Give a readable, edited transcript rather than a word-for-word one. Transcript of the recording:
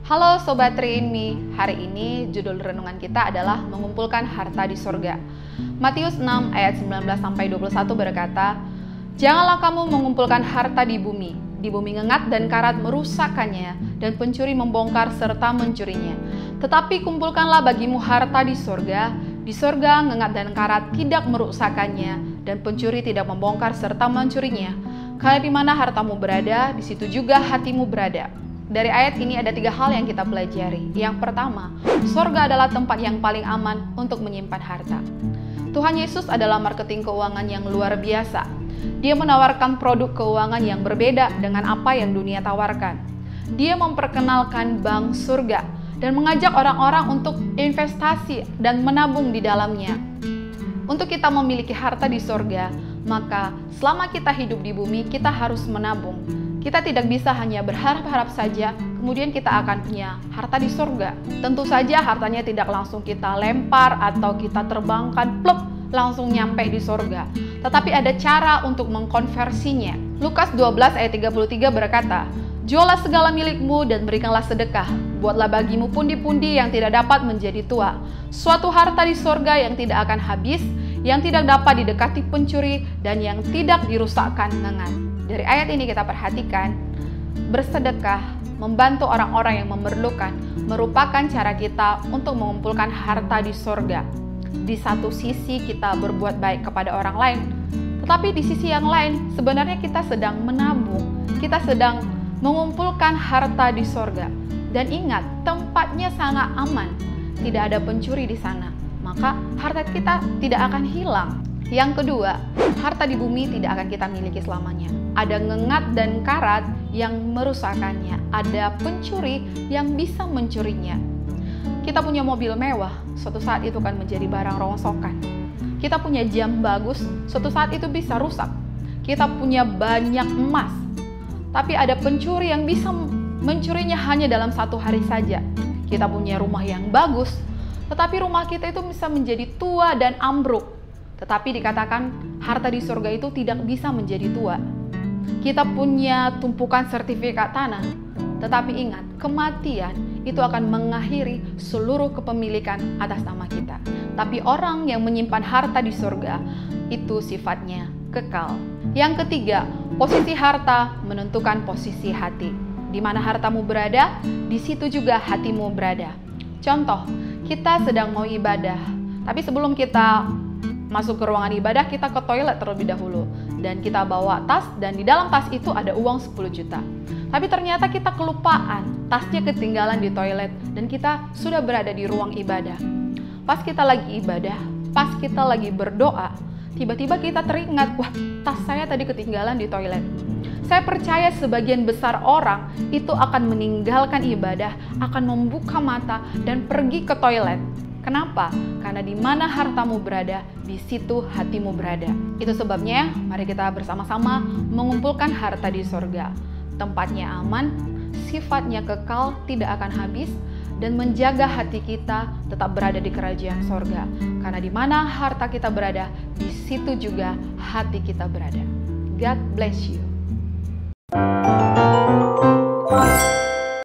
Halo Sobat Rini, hari ini judul renungan kita adalah mengumpulkan harta di surga. Matius 6 ayat 19-21 berkata, "Janganlah kamu mengumpulkan harta di bumi ngengat dan karat merusakkannya, dan pencuri membongkar serta mencurinya. Tetapi kumpulkanlah bagimu harta di surga ngengat dan karat tidak merusakkannya, dan pencuri tidak membongkar serta mencurinya. Karena di mana hartamu berada, di situ juga hatimu berada." Dari ayat ini ada 3 hal yang kita pelajari. Yang pertama, surga adalah tempat yang paling aman untuk menyimpan harta. Tuhan Yesus adalah marketing keuangan yang luar biasa. Dia menawarkan produk keuangan yang berbeda dengan apa yang dunia tawarkan. Dia memperkenalkan bank surga dan mengajak orang-orang untuk investasi dan menabung di dalamnya. Untuk kita memiliki harta di surga, maka selama kita hidup di bumi, kita harus menabung. Kita tidak bisa hanya berharap-harap saja, kemudian kita akan punya harta di surga. Tentu saja hartanya tidak langsung kita lempar atau kita terbangkan, plop, langsung nyampe di surga. Tetapi ada cara untuk mengkonversinya. Lukas 12 ayat 33 berkata, "Jualah segala milikmu dan berikanlah sedekah. Buatlah bagimu pundi-pundi yang tidak dapat menjadi tua. Suatu harta di surga yang tidak akan habis, yang tidak dapat didekati pencuri, dan yang tidak dirusakkan ngengat." Dari ayat ini kita perhatikan, bersedekah, membantu orang-orang yang memerlukan, merupakan cara kita untuk mengumpulkan harta di surga. Di satu sisi kita berbuat baik kepada orang lain, tetapi di sisi yang lain sebenarnya kita sedang menabung, kita sedang mengumpulkan harta di surga. Dan ingat, tempatnya sangat aman, tidak ada pencuri di sana, maka harta kita tidak akan hilang. Yang kedua, harta di bumi tidak akan kita miliki selamanya. Ada ngengat dan karat yang merusakkannya, ada pencuri yang bisa mencurinya. Kita punya mobil mewah, suatu saat itu kan menjadi barang rongsokan. Kita punya jam bagus, suatu saat itu bisa rusak. Kita punya banyak emas, tapi ada pencuri yang bisa mencurinya hanya dalam 1 hari saja. Kita punya rumah yang bagus, tetapi rumah kita itu bisa menjadi tua dan ambruk. Tetapi dikatakan harta di surga itu tidak bisa menjadi tua. Kita punya tumpukan sertifikat tanah, tetapi ingat, kematian itu akan mengakhiri seluruh kepemilikan atas nama kita. Tapi orang yang menyimpan harta di surga itu sifatnya kekal. Yang ketiga, posisi harta menentukan posisi hati. Di mana hartamu berada, di situ juga hatimu berada. Contoh, kita sedang mau ibadah, tapi sebelum kita masuk ke ruangan ibadah, kita ke toilet terlebih dahulu. Dan kita bawa tas, dan di dalam tas itu ada uang 10 juta. Tapi ternyata kita kelupaan, tasnya ketinggalan di toilet, dan kita sudah berada di ruang ibadah. Pas kita lagi ibadah, pas kita lagi berdoa, tiba-tiba kita teringat, wah, tas saya tadi ketinggalan di toilet. Saya percaya sebagian besar orang itu akan meninggalkan ibadah, akan membuka mata, dan pergi ke toilet. Kenapa? Karena di mana hartamu berada, di situ hatimu berada. Itu sebabnya, mari kita bersama-sama mengumpulkan harta di surga. Tempatnya aman, sifatnya kekal, tidak akan habis, dan menjaga hati kita tetap berada di kerajaan surga. Karena di mana harta kita berada, di situ juga hati kita berada. God bless you.